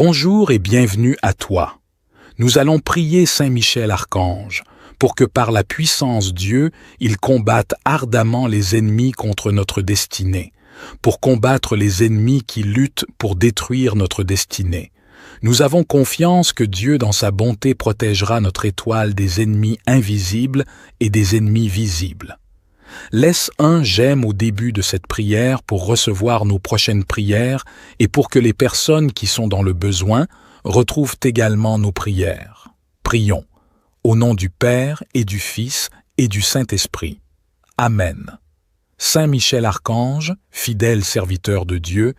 Bonjour et bienvenue à toi. Nous allons prier Saint Michel Archange pour que par la puissance Dieu, il combatte ardemment les ennemis contre notre destinée, pour combattre les ennemis qui luttent pour détruire notre destinée. Nous avons confiance que Dieu, dans sa bonté, protégera notre étoile des ennemis invisibles et des ennemis visibles. Laisse un j'aime au début de cette prière pour recevoir nos prochaines prières et pour que les personnes qui sont dans le besoin retrouvent également nos prières. Prions. Au nom du Père et du Fils et du Saint-Esprit. Amen. Saint Michel Archange, fidèle serviteur de Dieu,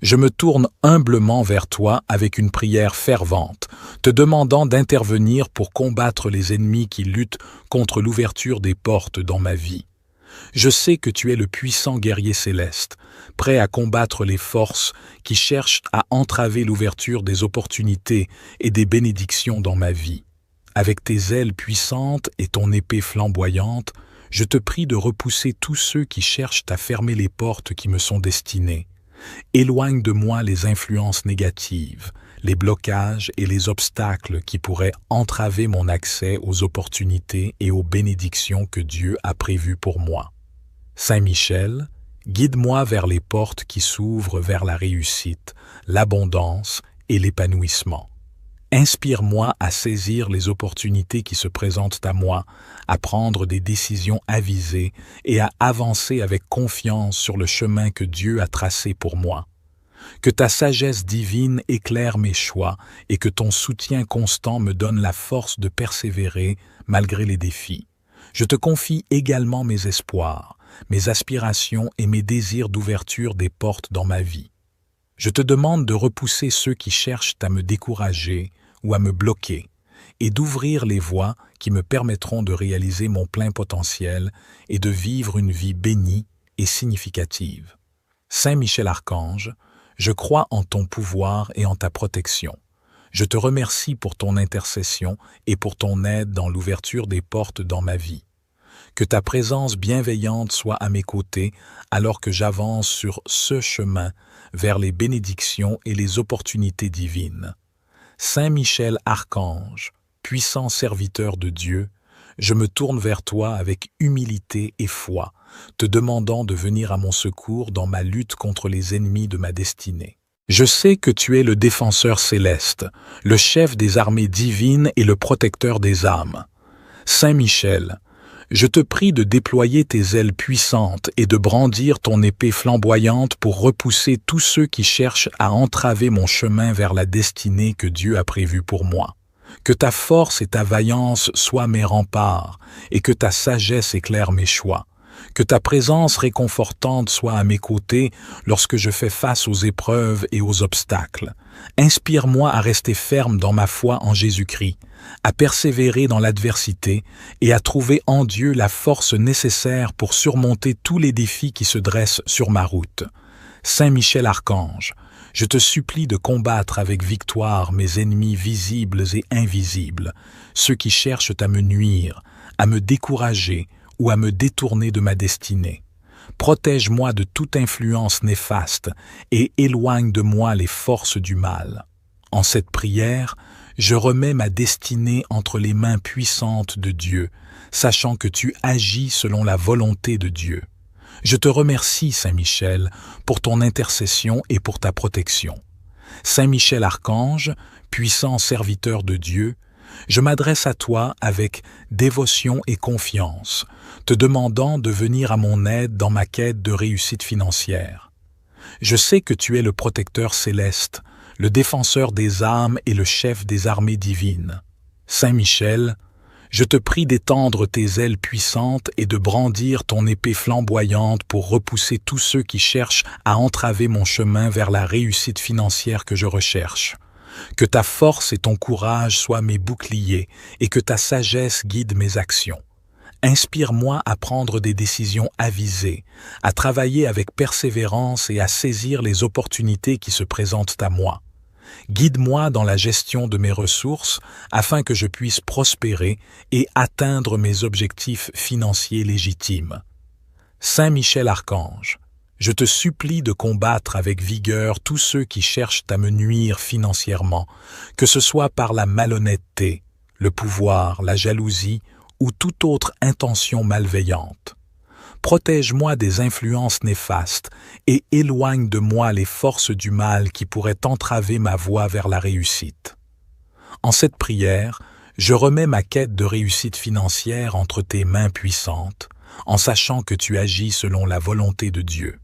je me tourne humblement vers toi avec une prière fervente, te demandant d'intervenir pour combattre les ennemis qui luttent contre l'ouverture des portes dans ma vie. Je sais que tu es le puissant guerrier céleste, prêt à combattre les forces qui cherchent à entraver l'ouverture des opportunités et des bénédictions dans ma vie. Avec tes ailes puissantes et ton épée flamboyante, je te prie de repousser tous ceux qui cherchent à fermer les portes qui me sont destinées. Éloigne de moi les influences négatives, les blocages et les obstacles qui pourraient entraver mon accès aux opportunités et aux bénédictions que Dieu a prévues pour moi. Saint Michel, guide-moi vers les portes qui s'ouvrent vers la réussite, l'abondance et l'épanouissement. Inspire-moi à saisir les opportunités qui se présentent à moi, à prendre des décisions avisées et à avancer avec confiance sur le chemin que Dieu a tracé pour moi. Que ta sagesse divine éclaire mes choix et que ton soutien constant me donne la force de persévérer malgré les défis. Je te confie également mes espoirs, mes aspirations et mes désirs d'ouverture des portes dans ma vie. Je te demande de repousser ceux qui cherchent à me décourager ou à me bloquer et d'ouvrir les voies qui me permettront de réaliser mon plein potentiel et de vivre une vie bénie et significative. Saint Michel Archange, je crois en ton pouvoir et en ta protection. Je te remercie pour ton intercession et pour ton aide dans l'ouverture des portes dans ma vie. Que ta présence bienveillante soit à mes côtés alors que j'avance sur ce chemin vers les bénédictions et les opportunités divines. Saint Michel Archange, puissant serviteur de Dieu, je me tourne vers toi avec humilité et foi, te demandant de venir à mon secours dans ma lutte contre les ennemis de ma destinée. Je sais que tu es le défenseur céleste, le chef des armées divines et le protecteur des âmes. Saint Michel, je te prie de déployer tes ailes puissantes et de brandir ton épée flamboyante pour repousser tous ceux qui cherchent à entraver mon chemin vers la destinée que Dieu a prévue pour moi. Que ta force et ta vaillance soient mes remparts et que ta sagesse éclaire mes choix. Que ta présence réconfortante soit à mes côtés lorsque je fais face aux épreuves et aux obstacles. Inspire-moi à rester ferme dans ma foi en Jésus-Christ, à persévérer dans l'adversité et à trouver en Dieu la force nécessaire pour surmonter tous les défis qui se dressent sur ma route. Saint Michel Archange, je te supplie de combattre avec victoire mes ennemis visibles et invisibles, ceux qui cherchent à me nuire, à me décourager ou à me détourner de ma destinée. Protège-moi de toute influence néfaste et éloigne de moi les forces du mal. En cette prière, je remets ma destinée entre les mains puissantes de Dieu, sachant que tu agis selon la volonté de Dieu. Je te remercie, Saint Michel, pour ton intercession et pour ta protection. Saint Michel Archange, puissant serviteur de Dieu, je m'adresse à toi avec dévotion et confiance, te demandant de venir à mon aide dans ma quête de réussite financière. Je sais que tu es le protecteur céleste, le défenseur des âmes et le chef des armées divines. Saint Michel, je te prie d'étendre tes ailes puissantes et de brandir ton épée flamboyante pour repousser tous ceux qui cherchent à entraver mon chemin vers la réussite financière que je recherche. Que ta force et ton courage soient mes boucliers et que ta sagesse guide mes actions. Inspire-moi à prendre des décisions avisées, à travailler avec persévérance et à saisir les opportunités qui se présentent à moi. Guide-moi dans la gestion de mes ressources afin que je puisse prospérer et atteindre mes objectifs financiers légitimes. Saint Michel Archange, Je te supplie de combattre avec vigueur tous ceux qui cherchent à me nuire financièrement, que ce soit par la malhonnêteté, le pouvoir, la jalousie ou toute autre intention malveillante. Protège-moi des influences néfastes et éloigne de moi les forces du mal qui pourraient entraver ma voie vers la réussite. En cette prière, je remets ma quête de réussite financière entre tes mains puissantes, en sachant que tu agis selon la volonté de Dieu.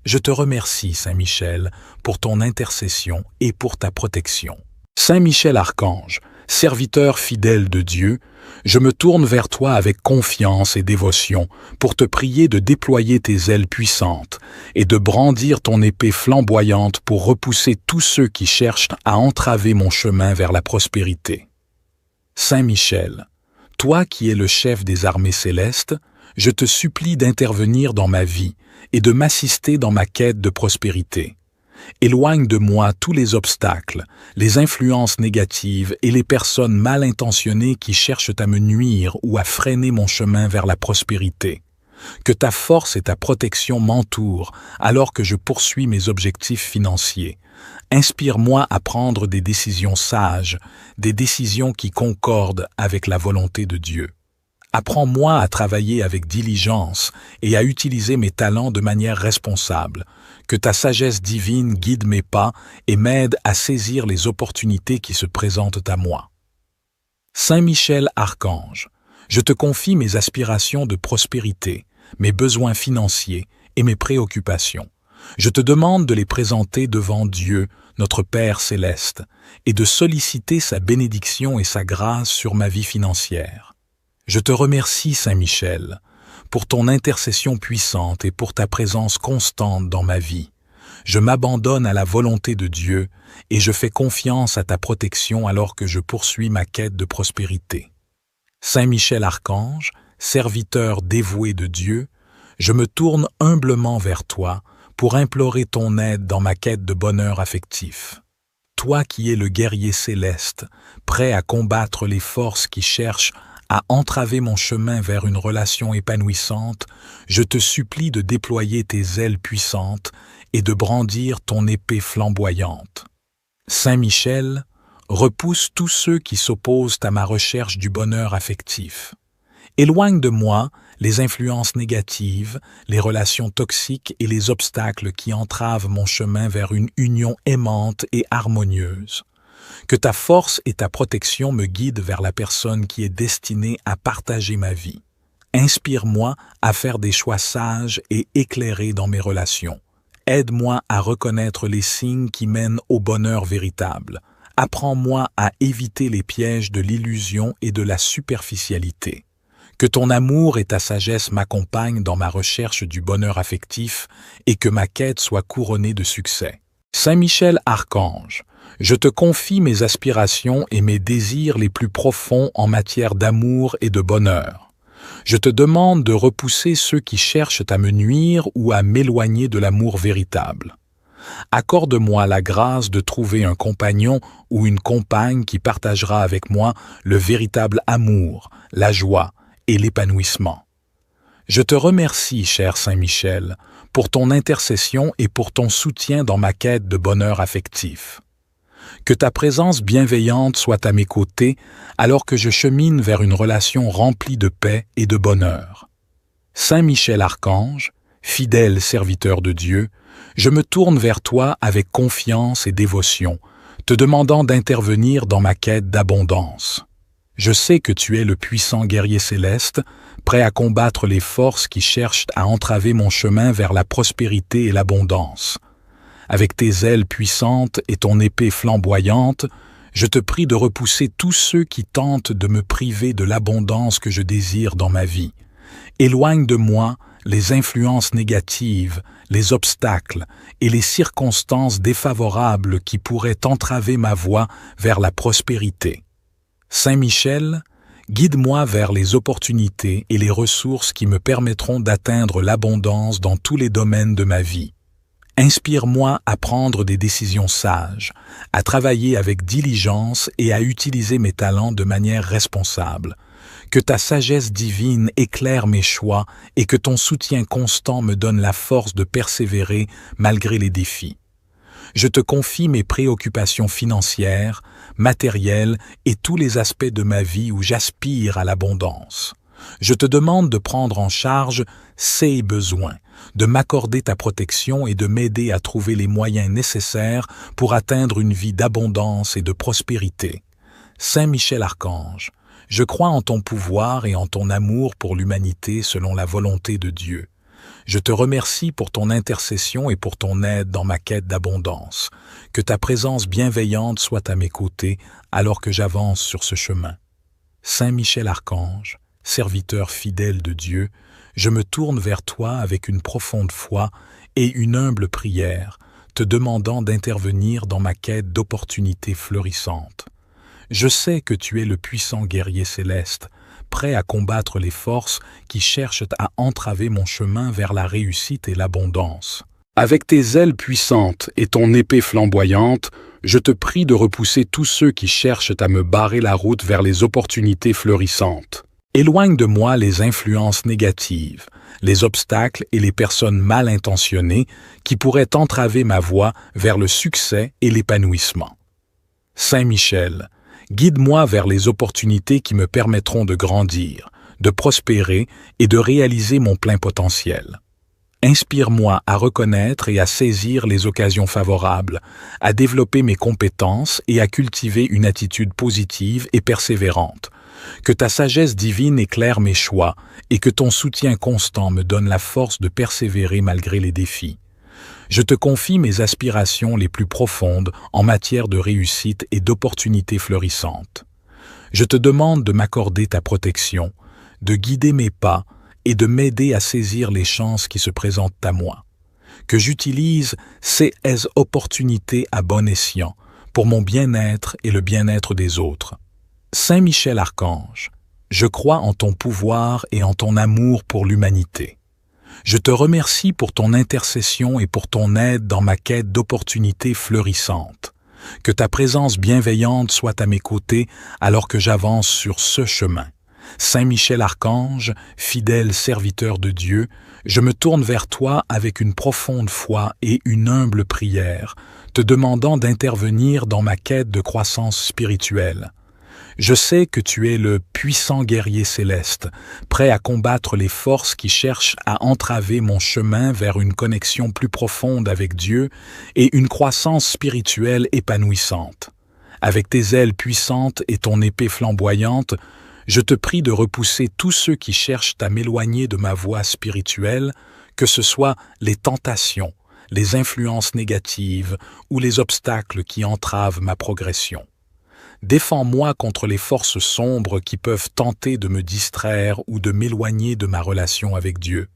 Je te remercie, Saint Michel, pour ton intercession et pour ta protection. Saint Michel Archange, serviteur fidèle de Dieu, je me tourne vers toi avec confiance et dévotion pour te prier de déployer tes ailes puissantes et de brandir ton épée flamboyante pour repousser tous ceux qui cherchent à entraver mon chemin vers la prospérité. Saint Michel, toi qui es le chef des armées célestes, je te supplie d'intervenir dans ma vie et de m'assister dans ma quête de prospérité. Éloigne de moi tous les obstacles, les influences négatives et les personnes mal intentionnées qui cherchent à me nuire ou à freiner mon chemin vers la prospérité. Que ta force et ta protection m'entourent alors que je poursuis mes objectifs financiers. Inspire-moi à prendre des décisions sages, des décisions qui concordent avec la volonté de Dieu. Apprends-moi à travailler avec diligence et à utiliser mes talents de manière responsable. Que ta sagesse divine guide mes pas et m'aide à saisir les opportunités qui se présentent à moi. Saint Michel Archange, je te confie mes aspirations de prospérité, mes besoins financiers et mes préoccupations. Je te demande de les présenter devant Dieu, notre Père céleste, et de solliciter sa bénédiction et sa grâce sur ma vie financière. Je te remercie, Saint Michel, pour ton intercession puissante et pour ta présence constante dans ma vie. Je m'abandonne à la volonté de Dieu et je fais confiance à ta protection alors que je poursuis ma quête de prospérité. Saint Michel Archange, serviteur dévoué de Dieu, je me tourne humblement vers toi pour implorer ton aide dans ma quête de bonheur affectif. Toi qui es le guerrier céleste, prêt à combattre les forces qui cherchent à entraver mon chemin vers une relation épanouissante, je te supplie de déployer tes ailes puissantes et de brandir ton épée flamboyante. Saint Michel, repousse tous ceux qui s'opposent à ma recherche du bonheur affectif. Éloigne de moi les influences négatives, les relations toxiques et les obstacles qui entravent mon chemin vers une union aimante et harmonieuse. Que ta force et ta protection me guident vers la personne qui est destinée à partager ma vie. Inspire-moi à faire des choix sages et éclairés dans mes relations. Aide-moi à reconnaître les signes qui mènent au bonheur véritable. Apprends-moi à éviter les pièges de l'illusion et de la superficialité. Que ton amour et ta sagesse m'accompagnent dans ma recherche du bonheur affectif et que ma quête soit couronnée de succès. Saint Michel Archange, je te confie mes aspirations et mes désirs les plus profonds en matière d'amour et de bonheur. Je te demande de repousser ceux qui cherchent à me nuire ou à m'éloigner de l'amour véritable. Accorde-moi la grâce de trouver un compagnon ou une compagne qui partagera avec moi le véritable amour, la joie et l'épanouissement. Je te remercie, cher Saint Michel, pour ton intercession et pour ton soutien dans ma quête de bonheur affectif. Que ta présence bienveillante soit à mes côtés alors que je chemine vers une relation remplie de paix et de bonheur. Saint Michel Archange, fidèle serviteur de Dieu, je me tourne vers toi avec confiance et dévotion, te demandant d'intervenir dans ma quête d'abondance. Je sais que tu es le puissant guerrier céleste, prêt à combattre les forces qui cherchent à entraver mon chemin vers la prospérité et l'abondance. Avec tes ailes puissantes et ton épée flamboyante, je te prie de repousser tous ceux qui tentent de me priver de l'abondance que je désire dans ma vie. Éloigne de moi les influences négatives, les obstacles et les circonstances défavorables qui pourraient entraver ma voie vers la prospérité. Saint Michel, guide-moi vers les opportunités et les ressources qui me permettront d'atteindre l'abondance dans tous les domaines de ma vie. Inspire-moi à prendre des décisions sages, à travailler avec diligence et à utiliser mes talents de manière responsable. Que ta sagesse divine éclaire mes choix et que ton soutien constant me donne la force de persévérer malgré les défis. Je te confie mes préoccupations financières, matérielles et tous les aspects de ma vie où j'aspire à l'abondance. Je te demande de prendre en charge ces besoins, de m'accorder ta protection et de m'aider à trouver les moyens nécessaires pour atteindre une vie d'abondance et de prospérité. Saint Michel Archange, je crois en ton pouvoir et en ton amour pour l'humanité selon la volonté de Dieu. Je te remercie pour ton intercession et pour ton aide dans ma quête d'abondance. Que ta présence bienveillante soit à mes côtés alors que j'avance sur ce chemin. Saint Michel Archange, serviteur fidèle de Dieu, je me tourne vers toi avec une profonde foi et une humble prière, te demandant d'intervenir dans ma quête d'opportunités florissantes. Je sais que tu es le puissant guerrier céleste, prêt à combattre les forces qui cherchent à entraver mon chemin vers la réussite et l'abondance. Avec tes ailes puissantes et ton épée flamboyante, je te prie de repousser tous ceux qui cherchent à me barrer la route vers les opportunités florissantes. Éloigne de moi les influences négatives, les obstacles et les personnes mal intentionnées qui pourraient entraver ma voie vers le succès et l'épanouissement. Saint Michel, guide-moi vers les opportunités qui me permettront de grandir, de prospérer et de réaliser mon plein potentiel. Inspire-moi à reconnaître et à saisir les occasions favorables, à développer mes compétences et à cultiver une attitude positive et persévérante. Que ta sagesse divine éclaire mes choix et que ton soutien constant me donne la force de persévérer malgré les défis. Je te confie mes aspirations les plus profondes en matière de réussite et d'opportunités florissantes. Je te demande de m'accorder ta protection, de guider mes pas et de m'aider à saisir les chances qui se présentent à moi. Que j'utilise ces opportunités à bon escient pour mon bien-être et le bien-être des autres. Saint Michel Archange, je crois en ton pouvoir et en ton amour pour l'humanité. Je te remercie pour ton intercession et pour ton aide dans ma quête d'opportunités florissantes. Que ta présence bienveillante soit à mes côtés alors que j'avance sur ce chemin. Saint Michel Archange, fidèle serviteur de Dieu, je me tourne vers toi avec une profonde foi et une humble prière, te demandant d'intervenir dans ma quête de croissance spirituelle. Je sais que tu es le puissant guerrier céleste, prêt à combattre les forces qui cherchent à entraver mon chemin vers une connexion plus profonde avec Dieu et une croissance spirituelle épanouissante. Avec tes ailes puissantes et ton épée flamboyante, je te prie de repousser tous ceux qui cherchent à m'éloigner de ma voie spirituelle, que ce soit les tentations, les influences négatives ou les obstacles qui entravent ma progression. Défends-moi contre les forces sombres qui peuvent tenter de me distraire ou de m'éloigner de ma relation avec Dieu.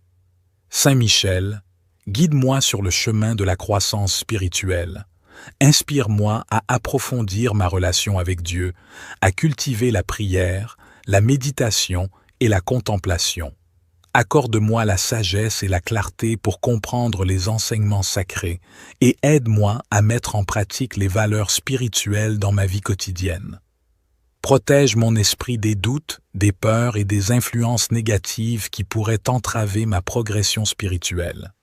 Saint Michel, guide-moi sur le chemin de la croissance spirituelle. Inspire-moi à approfondir ma relation avec Dieu, à cultiver la prière, la méditation et la contemplation. Accorde-moi la sagesse et la clarté pour comprendre les enseignements sacrés et aide-moi à mettre en pratique les valeurs spirituelles dans ma vie quotidienne. Protège mon esprit des doutes, des peurs et des influences négatives qui pourraient entraver ma progression spirituelle.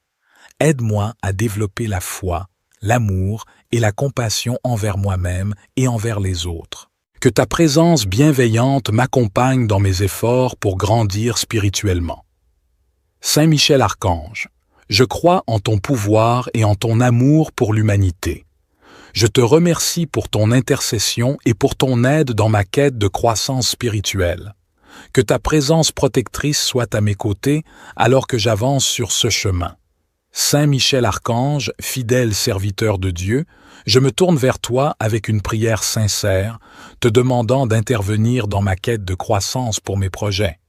Aide-moi à développer la foi, l'amour et la compassion envers moi-même et envers les autres. Que ta présence bienveillante m'accompagne dans mes efforts pour grandir spirituellement. Saint Michel Archange, je crois en ton pouvoir et en ton amour pour l'humanité. Je te remercie pour ton intercession et pour ton aide dans ma quête de croissance spirituelle. Que ta présence protectrice soit à mes côtés alors que j'avance sur ce chemin. Saint Michel Archange, fidèle serviteur de Dieu, je me tourne vers toi avec une prière sincère, te demandant d'intervenir dans ma quête de croissance pour mes projets.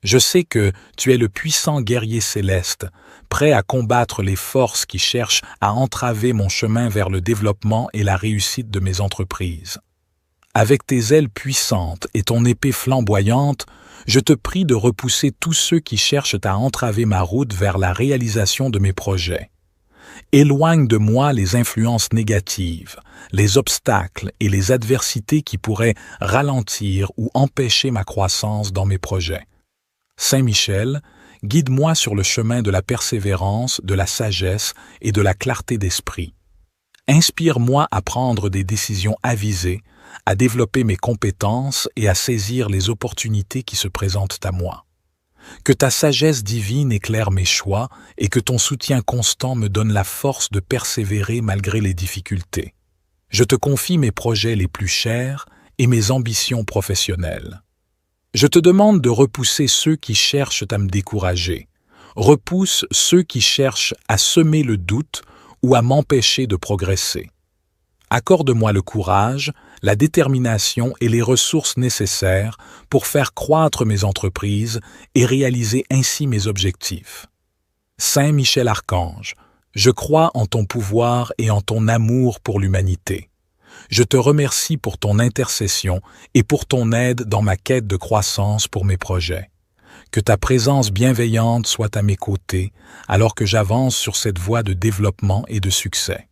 Je sais que tu es le puissant guerrier céleste, prêt à combattre les forces qui cherchent à entraver mon chemin vers le développement et la réussite de mes entreprises. Avec tes ailes puissantes et ton épée flamboyante, je te prie de repousser tous ceux qui cherchent à entraver ma route vers la réalisation de mes projets. Éloigne de moi les influences négatives, les obstacles et les adversités qui pourraient ralentir ou empêcher ma croissance dans mes projets. Saint Michel, guide-moi sur le chemin de la persévérance, de la sagesse et de la clarté d'esprit. Inspire-moi à prendre des décisions avisées, à développer mes compétences et à saisir les opportunités qui se présentent à moi. Que ta sagesse divine éclaire mes choix et que ton soutien constant me donne la force de persévérer malgré les difficultés. Je te confie mes projets les plus chers et mes ambitions professionnelles. Je te demande de repousser ceux qui cherchent à me décourager. Repousse ceux qui cherchent à semer le doute ou à m'empêcher de progresser. Accorde-moi le courage, la détermination et les ressources nécessaires pour faire croître mes entreprises et réaliser ainsi mes objectifs. Saint Michel Archange, je crois en ton pouvoir et en ton amour pour l'humanité. Je te remercie pour ton intercession et pour ton aide dans ma quête de croissance pour mes projets. Que ta présence bienveillante soit à mes côtés alors que j'avance sur cette voie de développement et de succès.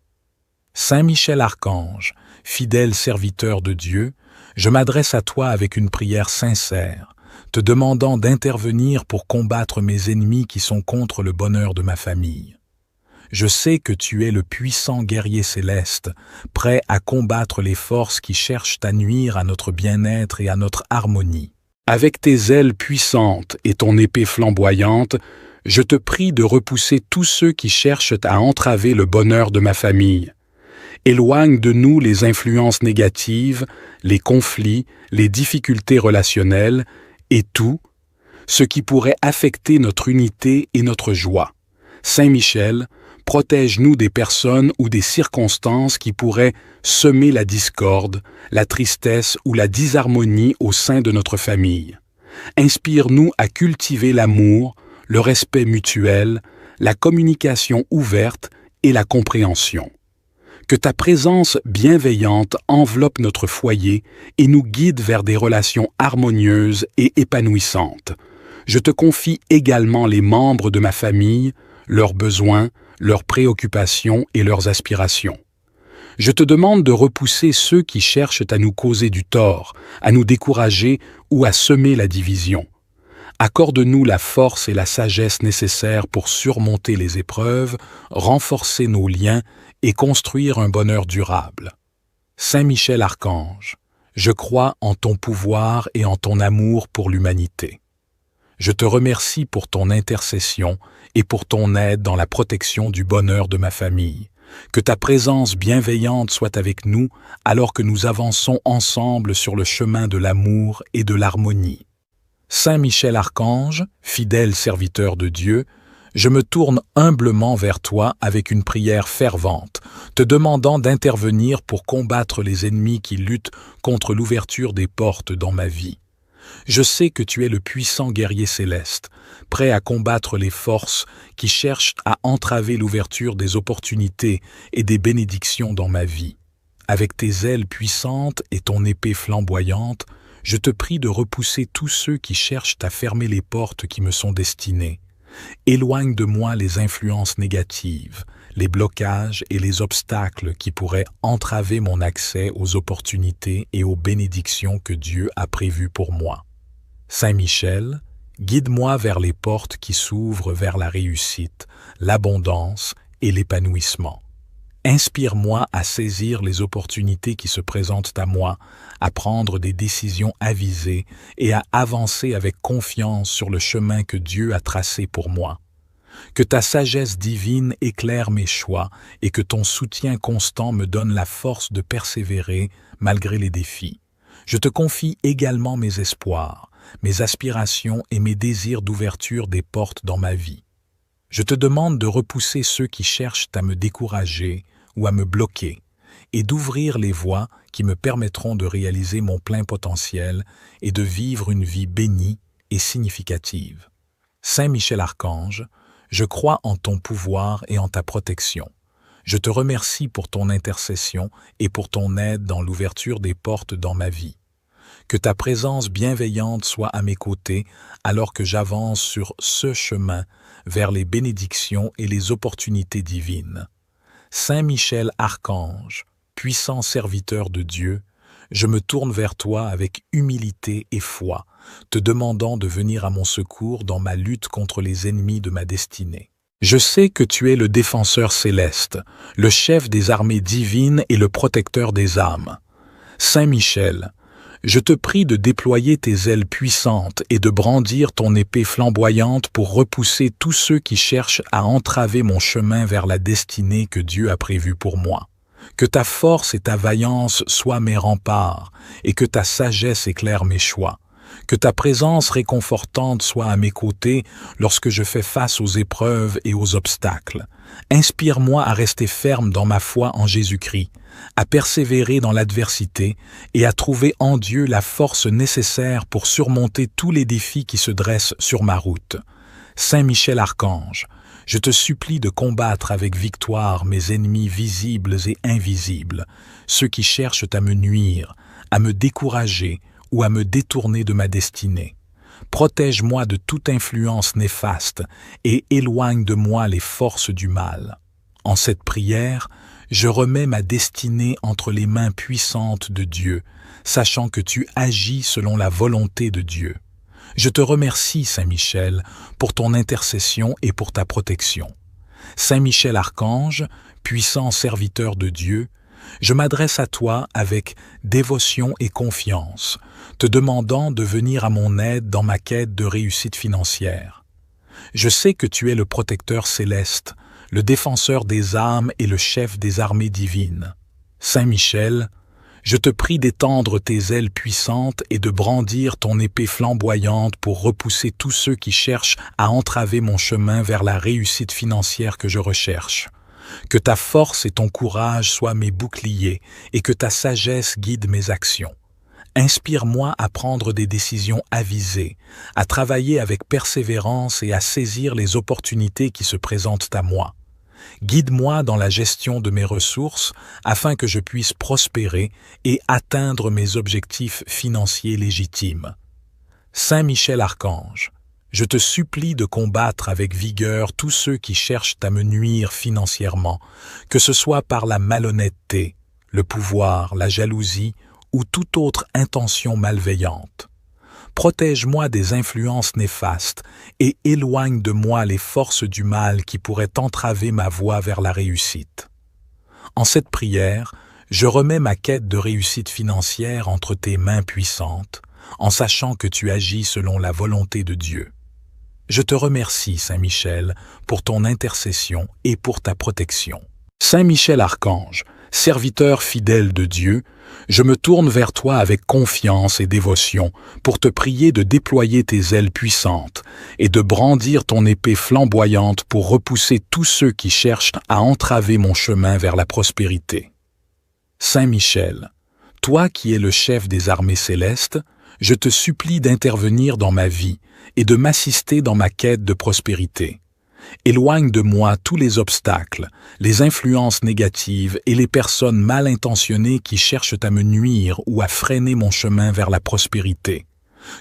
Saint Michel Archange, fidèle serviteur de Dieu, je m'adresse à toi avec une prière sincère, te demandant d'intervenir pour combattre mes ennemis qui sont contre le bonheur de ma famille. Je sais que tu es le puissant guerrier céleste, prêt à combattre les forces qui cherchent à nuire à notre bien-être et à notre harmonie. Avec tes ailes puissantes et ton épée flamboyante, je te prie de repousser tous ceux qui cherchent à entraver le bonheur de ma famille. Éloigne de nous les influences négatives, les conflits, les difficultés relationnelles et tout ce qui pourrait affecter notre unité et notre joie. Saint Michel, protège-nous des personnes ou des circonstances qui pourraient semer la discorde, la tristesse ou la disharmonie au sein de notre famille. Inspire-nous à cultiver l'amour, le respect mutuel, la communication ouverte et la compréhension. Que ta présence bienveillante enveloppe notre foyer et nous guide vers des relations harmonieuses et épanouissantes. Je te confie également les membres de ma famille, leurs besoins, leurs préoccupations et leurs aspirations. Je te demande de repousser ceux qui cherchent à nous causer du tort, à nous décourager ou à semer la division. Accorde-nous la force et la sagesse nécessaires pour surmonter les épreuves, renforcer nos liens et construire un bonheur durable. Saint Michel Archange, je crois en ton pouvoir et en ton amour pour l'humanité. Je te remercie pour ton intercession et pour ton aide dans la protection du bonheur de ma famille. Que ta présence bienveillante soit avec nous alors que nous avançons ensemble sur le chemin de l'amour et de l'harmonie. Saint Michel Archange, fidèle serviteur de Dieu, je me tourne humblement vers toi avec une prière fervente, te demandant d'intervenir pour combattre les ennemis qui luttent contre l'ouverture des portes dans ma vie. Je sais que tu es le puissant guerrier céleste, prêt à combattre les forces qui cherchent à entraver l'ouverture des opportunités et des bénédictions dans ma vie. Avec tes ailes puissantes et ton épée flamboyante, je te prie de repousser tous ceux qui cherchent à fermer les portes qui me sont destinées. Éloigne de moi les influences négatives, les blocages et les obstacles qui pourraient entraver mon accès aux opportunités et aux bénédictions que Dieu a prévues pour moi. Saint Michel, guide-moi vers les portes qui s'ouvrent vers la réussite, l'abondance et l'épanouissement. Inspire-moi à saisir les opportunités qui se présentent à moi, à prendre des décisions avisées et à avancer avec confiance sur le chemin que Dieu a tracé pour moi. Que ta sagesse divine éclaire mes choix et que ton soutien constant me donne la force de persévérer malgré les défis. Je te confie également mes espoirs, mes aspirations et mes désirs d'ouverture des portes dans ma vie. Je te demande de repousser ceux qui cherchent à me décourager ou à me bloquer et d'ouvrir les voies qui me permettront de réaliser mon plein potentiel et de vivre une vie bénie et significative. Saint Michel Archange, je crois en ton pouvoir et en ta protection. Je te remercie pour ton intercession et pour ton aide dans l'ouverture des portes dans ma vie. Que ta présence bienveillante soit à mes côtés alors que j'avance sur ce chemin vers les bénédictions et les opportunités divines. Saint Michel Archange, puissant serviteur de Dieu, je me tourne vers toi avec humilité et foi, te demandant de venir à mon secours dans ma lutte contre les ennemis de ma destinée. Je sais que tu es le défenseur céleste, le chef des armées divines et le protecteur des âmes. Saint Michel, je te prie de déployer tes ailes puissantes et de brandir ton épée flamboyante pour repousser tous ceux qui cherchent à entraver mon chemin vers la destinée que Dieu a prévue pour moi. Que ta force et ta vaillance soient mes remparts et que ta sagesse éclaire mes choix. Que ta présence réconfortante soit à mes côtés lorsque je fais face aux épreuves et aux obstacles. Inspire-moi à rester ferme dans ma foi en Jésus-Christ, à persévérer dans l'adversité et à trouver en Dieu la force nécessaire pour surmonter tous les défis qui se dressent sur ma route. Saint Michel Archange, je te supplie de combattre avec victoire mes ennemis visibles et invisibles, ceux qui cherchent à me nuire, à me décourager ou à me détourner de ma destinée. Protège-moi de toute influence néfaste et éloigne de moi les forces du mal. En cette prière, je remets ma destinée entre les mains puissantes de Dieu, sachant que tu agis selon la volonté de Dieu. Je te remercie, Saint Michel, pour ton intercession et pour ta protection. Saint Michel Archange, puissant serviteur de Dieu, je m'adresse à toi avec dévotion et confiance, te demandant de venir à mon aide dans ma quête de réussite financière. Je sais que tu es le protecteur céleste, le défenseur des âmes et le chef des armées divines. Saint Michel, je te prie d'étendre tes ailes puissantes et de brandir ton épée flamboyante pour repousser tous ceux qui cherchent à entraver mon chemin vers la réussite financière que je recherche. Que ta force et ton courage soient mes boucliers et que ta sagesse guide mes actions. Inspire-moi à prendre des décisions avisées, à travailler avec persévérance et à saisir les opportunités qui se présentent à moi. Guide-moi dans la gestion de mes ressources afin que je puisse prospérer et atteindre mes objectifs financiers légitimes. Saint Michel Archange, je te supplie de combattre avec vigueur tous ceux qui cherchent à me nuire financièrement, que ce soit par la malhonnêteté, le pouvoir, la jalousie ou toute autre intention malveillante. Protège-moi des influences néfastes et éloigne de moi les forces du mal qui pourraient entraver ma voie vers la réussite. En cette prière, je remets ma quête de réussite financière entre tes mains puissantes, en sachant que tu agis selon la volonté de Dieu. Je te remercie, Saint Michel, pour ton intercession et pour ta protection. Saint Michel Archange, serviteur fidèle de Dieu, je me tourne vers toi avec confiance et dévotion pour te prier de déployer tes ailes puissantes et de brandir ton épée flamboyante pour repousser tous ceux qui cherchent à entraver mon chemin vers la prospérité. Saint Michel, toi qui es le chef des armées célestes, je te supplie d'intervenir dans ma vie et de m'assister dans ma quête de prospérité. Éloigne de moi tous les obstacles, les influences négatives et les personnes mal intentionnées qui cherchent à me nuire ou à freiner mon chemin vers la prospérité.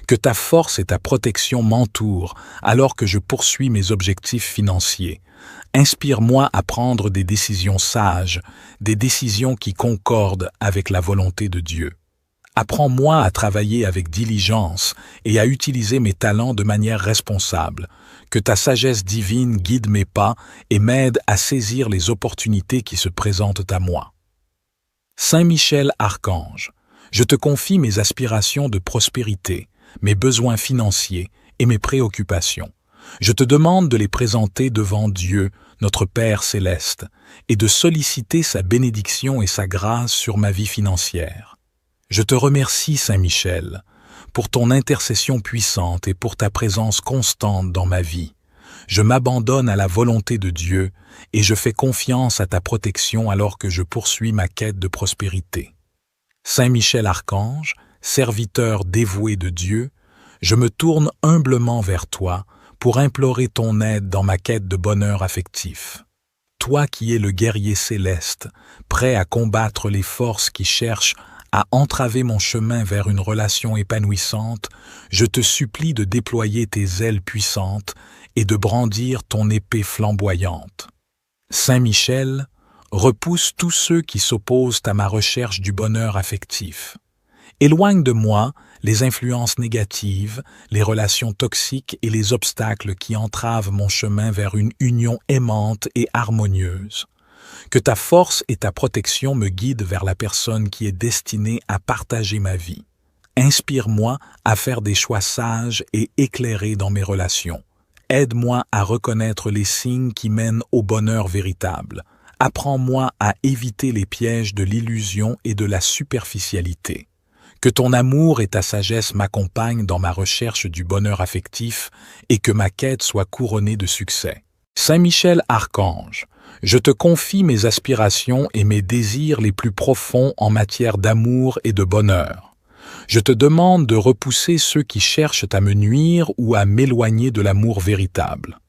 Que ta force et ta protection m'entourent alors que je poursuis mes objectifs financiers. Inspire-moi à prendre des décisions sages, des décisions qui concordent avec la volonté de Dieu. Apprends-moi à travailler avec diligence et à utiliser mes talents de manière responsable. Que ta sagesse divine guide mes pas et m'aide à saisir les opportunités qui se présentent à moi. Saint Michel Archange, je te confie mes aspirations de prospérité, mes besoins financiers et mes préoccupations. Je te demande de les présenter devant Dieu, notre Père céleste, et de solliciter sa bénédiction et sa grâce sur ma vie financière. Je te remercie, Saint Michel, pour ton intercession puissante et pour ta présence constante dans ma vie. Je m'abandonne à la volonté de Dieu et je fais confiance à ta protection alors que je poursuis ma quête de prospérité. Saint Michel Archange, serviteur dévoué de Dieu, je me tourne humblement vers toi pour implorer ton aide dans ma quête de bonheur affectif. Toi qui es le guerrier céleste, prêt à combattre les forces qui cherchent à entraver mon chemin vers une relation épanouissante, je te supplie de déployer tes ailes puissantes et de brandir ton épée flamboyante. Saint Michel, repousse tous ceux qui s'opposent à ma recherche du bonheur affectif. Éloigne de moi les influences négatives, les relations toxiques et les obstacles qui entravent mon chemin vers une union aimante et harmonieuse. Que ta force et ta protection me guident vers la personne qui est destinée à partager ma vie. Inspire-moi à faire des choix sages et éclairés dans mes relations. Aide-moi à reconnaître les signes qui mènent au bonheur véritable. Apprends-moi à éviter les pièges de l'illusion et de la superficialité. Que ton amour et ta sagesse m'accompagnent dans ma recherche du bonheur affectif et que ma quête soit couronnée de succès. Saint Michel Archange, je te confie mes aspirations et mes désirs les plus profonds en matière d'amour et de bonheur. Je te demande de repousser ceux qui cherchent à me nuire ou à m'éloigner de l'amour véritable.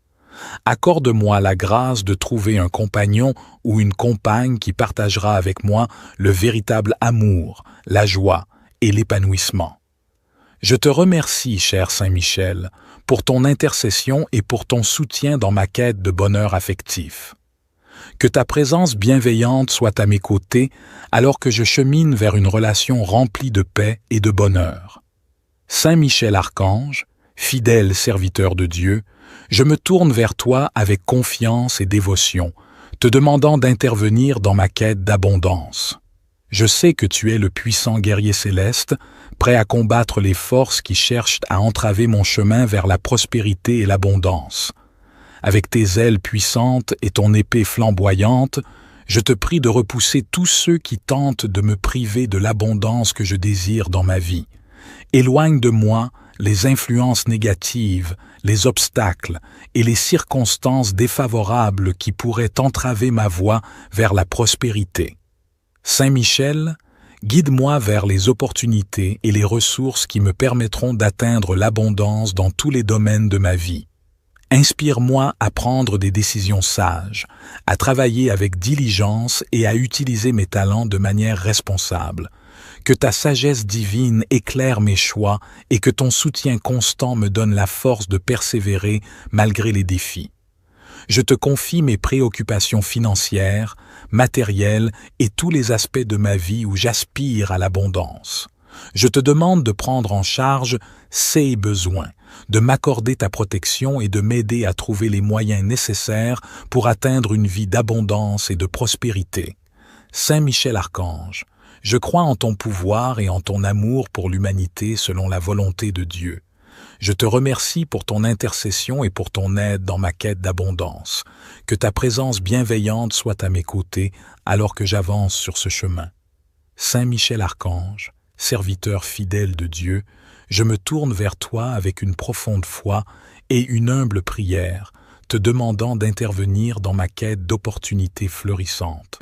Accorde-moi la grâce de trouver un compagnon ou une compagne qui partagera avec moi le véritable amour, la joie et l'épanouissement. Je te remercie, cher Saint Michel, pour ton intercession et pour ton soutien dans ma quête de bonheur affectif. Que ta présence bienveillante soit à mes côtés alors que je chemine vers une relation remplie de paix et de bonheur. Saint Michel Archange, fidèle serviteur de Dieu, je me tourne vers toi avec confiance et dévotion, te demandant d'intervenir dans ma quête d'abondance. Je sais que tu es le puissant guerrier céleste, prêt à combattre les forces qui cherchent à entraver mon chemin vers la prospérité et l'abondance. Avec tes ailes puissantes et ton épée flamboyante, je te prie de repousser tous ceux qui tentent de me priver de l'abondance que je désire dans ma vie. Éloigne de moi les influences négatives, les obstacles et les circonstances défavorables qui pourraient entraver ma voie vers la prospérité. Saint Michel, guide-moi vers les opportunités et les ressources qui me permettront d'atteindre l'abondance dans tous les domaines de ma vie. Inspire-moi à prendre des décisions sages, à travailler avec diligence et à utiliser mes talents de manière responsable. Que ta sagesse divine éclaire mes choix et que ton soutien constant me donne la force de persévérer malgré les défis. Je te confie mes préoccupations financières, matérielles et tous les aspects de ma vie où j'aspire à l'abondance. Je te demande de prendre en charge ces besoins, de m'accorder ta protection et de m'aider à trouver les moyens nécessaires pour atteindre une vie d'abondance et de prospérité. Saint Michel Archange, je crois en ton pouvoir et en ton amour pour l'humanité selon la volonté de Dieu. Je te remercie pour ton intercession et pour ton aide dans ma quête d'abondance. Que ta présence bienveillante soit à mes côtés alors que j'avance sur ce chemin. Saint Michel Archange, serviteur fidèle de Dieu, je me tourne vers toi avec une profonde foi et une humble prière, te demandant d'intervenir dans ma quête d'opportunités florissantes.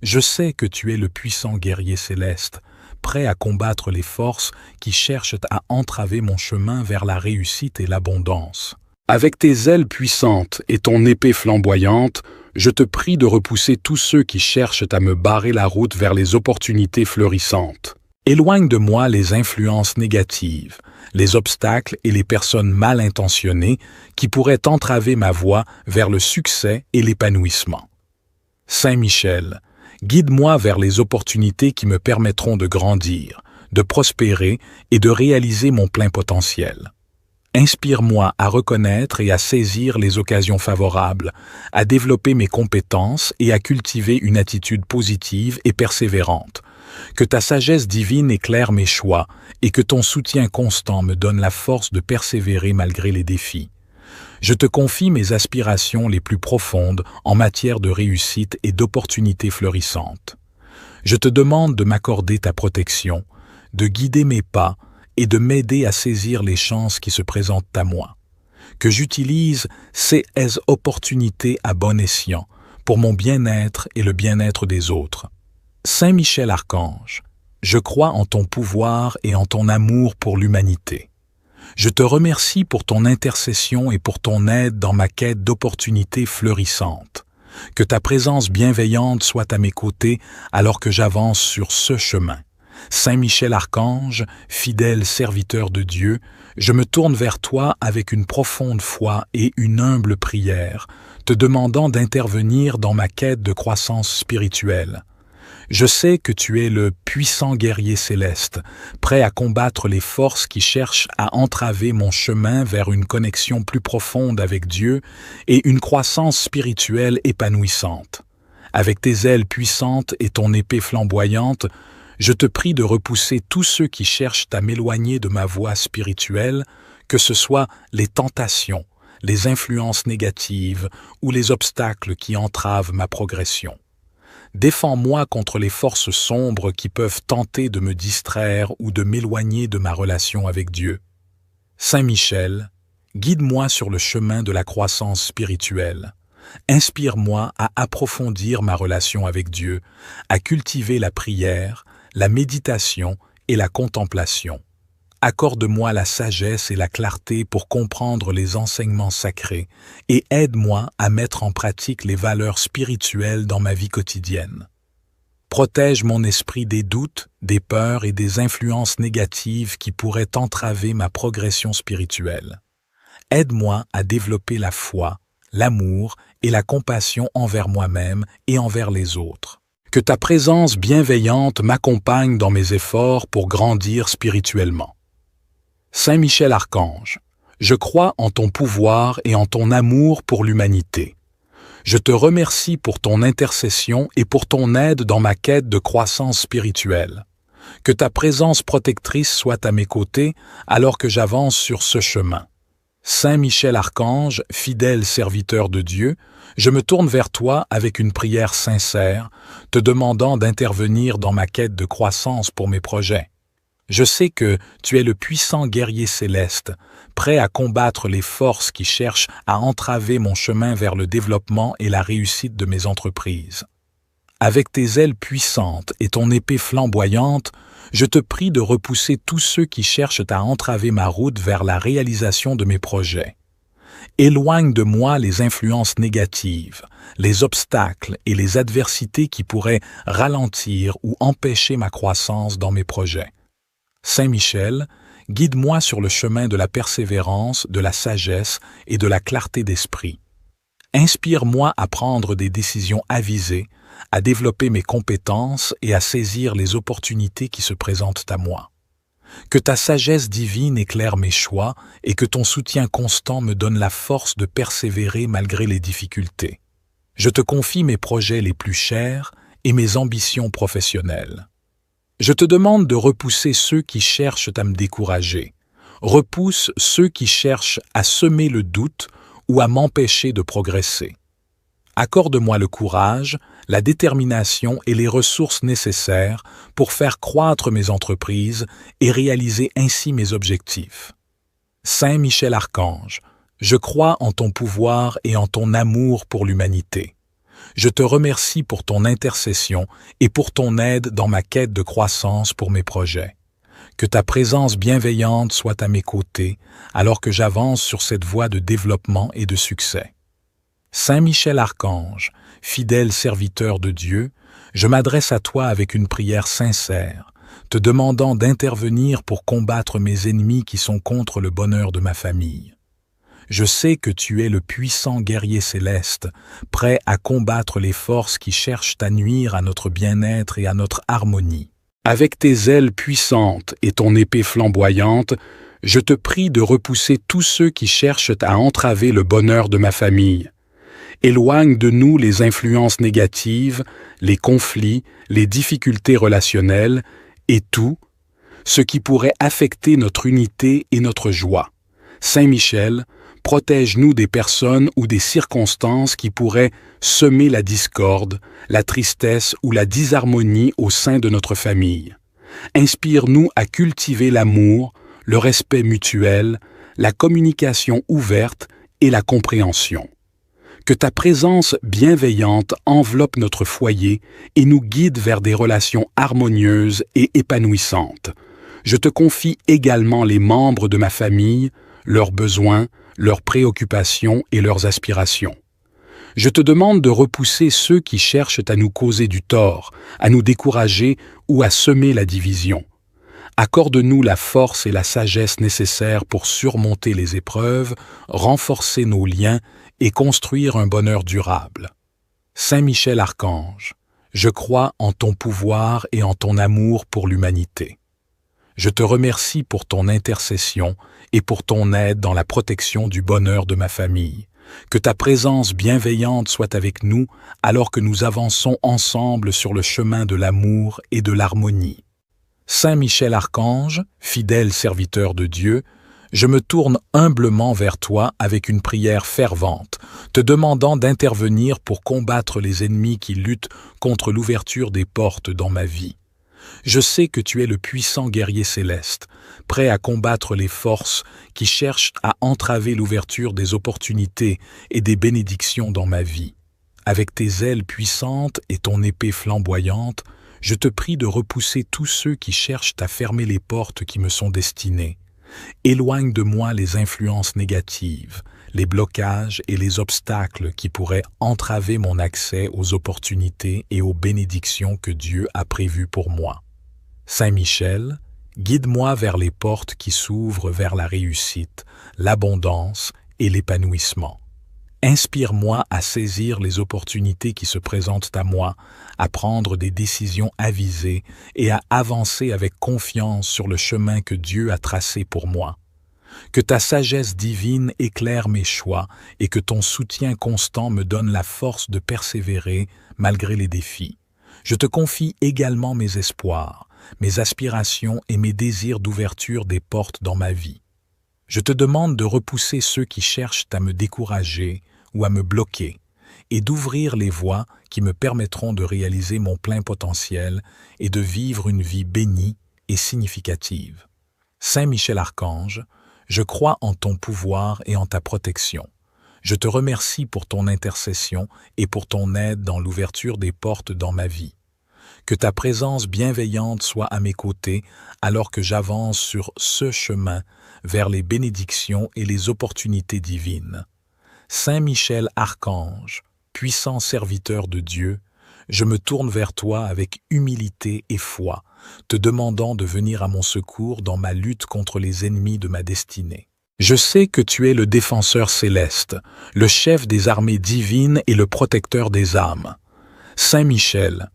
Je sais que tu es le puissant guerrier céleste, prêt à combattre les forces qui cherchent à entraver mon chemin vers la réussite et l'abondance. Avec tes ailes puissantes et ton épée flamboyante, je te prie de repousser tous ceux qui cherchent à me barrer la route vers les opportunités florissantes. Éloigne de moi les influences négatives, les obstacles et les personnes mal intentionnées qui pourraient entraver ma voie vers le succès et l'épanouissement. Saint Michel, guide-moi vers les opportunités qui me permettront de grandir, de prospérer et de réaliser mon plein potentiel. Inspire-moi à reconnaître et à saisir les occasions favorables, à développer mes compétences et à cultiver une attitude positive et persévérante. Que ta sagesse divine éclaire mes choix et que ton soutien constant me donne la force de persévérer malgré les défis. Je te confie mes aspirations les plus profondes en matière de réussite et d'opportunités florissantes. Je te demande de m'accorder ta protection, de guider mes pas et de m'aider à saisir les chances qui se présentent à moi. Que j'utilise ces opportunités à bon escient pour mon bien-être et le bien-être des autres. Saint Michel Archange, je crois en ton pouvoir et en ton amour pour l'humanité. Je te remercie pour ton intercession et pour ton aide dans ma quête d'opportunités fleurissantes. Que ta présence bienveillante soit à mes côtés alors que j'avance sur ce chemin. Saint Michel Archange, fidèle serviteur de Dieu, je me tourne vers toi avec une profonde foi et une humble prière, te demandant d'intervenir dans ma quête de croissance spirituelle. Je sais que tu es le puissant guerrier céleste, prêt à combattre les forces qui cherchent à entraver mon chemin vers une connexion plus profonde avec Dieu et une croissance spirituelle épanouissante. Avec tes ailes puissantes et ton épée flamboyante, je te prie de repousser tous ceux qui cherchent à m'éloigner de ma voie spirituelle, que ce soit les tentations, les influences négatives ou les obstacles qui entravent ma progression. Défends-moi contre les forces sombres qui peuvent tenter de me distraire ou de m'éloigner de ma relation avec Dieu. Saint Michel, guide-moi sur le chemin de la croissance spirituelle. Inspire-moi à approfondir ma relation avec Dieu, à cultiver la prière, la méditation et la contemplation. Accorde-moi la sagesse et la clarté pour comprendre les enseignements sacrés et aide-moi à mettre en pratique les valeurs spirituelles dans ma vie quotidienne. Protège mon esprit des doutes, des peurs et des influences négatives qui pourraient entraver ma progression spirituelle. Aide-moi à développer la foi, l'amour et la compassion envers moi-même et envers les autres. Que ta présence bienveillante m'accompagne dans mes efforts pour grandir spirituellement. Saint Michel Archange, je crois en ton pouvoir et en ton amour pour l'humanité. Je te remercie pour ton intercession et pour ton aide dans ma quête de croissance spirituelle. Que ta présence protectrice soit à mes côtés alors que j'avance sur ce chemin. Saint Michel Archange, fidèle serviteur de Dieu, je me tourne vers toi avec une prière sincère, te demandant d'intervenir dans ma quête de croissance pour mes projets. Je sais que tu es le puissant guerrier céleste, prêt à combattre les forces qui cherchent à entraver mon chemin vers le développement et la réussite de mes entreprises. Avec tes ailes puissantes et ton épée flamboyante, je te prie de repousser tous ceux qui cherchent à entraver ma route vers la réalisation de mes projets. Éloigne de moi les influences négatives, les obstacles et les adversités qui pourraient ralentir ou empêcher ma croissance dans mes projets. Saint Michel, guide-moi sur le chemin de la persévérance, de la sagesse et de la clarté d'esprit. Inspire-moi à prendre des décisions avisées, à développer mes compétences et à saisir les opportunités qui se présentent à moi. Que ta sagesse divine éclaire mes choix et que ton soutien constant me donne la force de persévérer malgré les difficultés. Je te confie mes projets les plus chers et mes ambitions professionnelles. Je te demande de repousser ceux qui cherchent à me décourager. Repousse ceux qui cherchent à semer le doute ou à m'empêcher de progresser. Accorde-moi le courage, la détermination et les ressources nécessaires pour faire croître mes entreprises et réaliser ainsi mes objectifs. Saint Michel Archange, je crois en ton pouvoir et en ton amour pour l'humanité. Je te remercie pour ton intercession et pour ton aide dans ma quête de croissance pour mes projets. Que ta présence bienveillante soit à mes côtés alors que j'avance sur cette voie de développement et de succès. Saint Michel Archange, fidèle serviteur de Dieu, je m'adresse à toi avec une prière sincère, te demandant d'intervenir pour combattre mes ennemis qui sont contre le bonheur de ma famille. Je sais que tu es le puissant guerrier céleste, prêt à combattre les forces qui cherchent à nuire à notre bien-être et à notre harmonie. Avec tes ailes puissantes et ton épée flamboyante, je te prie de repousser tous ceux qui cherchent à entraver le bonheur de ma famille. Éloigne de nous les influences négatives, les conflits, les difficultés relationnelles et tout ce qui pourrait affecter notre unité et notre joie. Saint Michel, protège-nous des personnes ou des circonstances qui pourraient semer la discorde, la tristesse ou la disharmonie au sein de notre famille. Inspire-nous à cultiver l'amour, le respect mutuel, la communication ouverte et la compréhension. Que ta présence bienveillante enveloppe notre foyer et nous guide vers des relations harmonieuses et épanouissantes. Je te confie également les membres de ma famille, leurs besoins, leurs préoccupations et leurs aspirations. Je te demande de repousser ceux qui cherchent à nous causer du tort, à nous décourager ou à semer la division. Accorde-nous la force et la sagesse nécessaires pour surmonter les épreuves, renforcer nos liens et construire un bonheur durable. Saint Michel Archange, je crois en ton pouvoir et en ton amour pour l'humanité. Je te remercie pour ton intercession et pour ton aide dans la protection du bonheur de ma famille. Que ta présence bienveillante soit avec nous alors que nous avançons ensemble sur le chemin de l'amour et de l'harmonie. Saint Michel Archange, fidèle serviteur de Dieu, je me tourne humblement vers toi avec une prière fervente, te demandant d'intervenir pour combattre les ennemis qui luttent contre l'ouverture des portes dans ma vie. Je sais que tu es le puissant guerrier céleste, prêt à combattre les forces qui cherchent à entraver l'ouverture des opportunités et des bénédictions dans ma vie. Avec tes ailes puissantes et ton épée flamboyante, je te prie de repousser tous ceux qui cherchent à fermer les portes qui me sont destinées. Éloigne de moi les influences négatives, les blocages et les obstacles qui pourraient entraver mon accès aux opportunités et aux bénédictions que Dieu a prévues pour moi. Saint Michel, guide-moi vers les portes qui s'ouvrent vers la réussite, l'abondance et l'épanouissement. Inspire-moi à saisir les opportunités qui se présentent à moi, à prendre des décisions avisées et à avancer avec confiance sur le chemin que Dieu a tracé pour moi. Que ta sagesse divine éclaire mes choix et que ton soutien constant me donne la force de persévérer malgré les défis. Je te confie également mes espoirs, mes aspirations et mes désirs d'ouverture des portes dans ma vie. Je te demande de repousser ceux qui cherchent à me décourager ou à me bloquer et d'ouvrir les voies qui me permettront de réaliser mon plein potentiel et de vivre une vie bénie et significative. Saint Michel Archange, je crois en ton pouvoir et en ta protection. Je te remercie pour ton intercession et pour ton aide dans l'ouverture des portes dans ma vie. Que ta présence bienveillante soit à mes côtés alors que j'avance sur ce chemin vers les bénédictions et les opportunités divines. Saint Michel Archange, puissant serviteur de Dieu, je me tourne vers toi avec humilité et foi, te demandant de venir à mon secours dans ma lutte contre les ennemis de ma destinée. Je sais que tu es le défenseur céleste, le chef des armées divines et le protecteur des âmes. Saint Michel,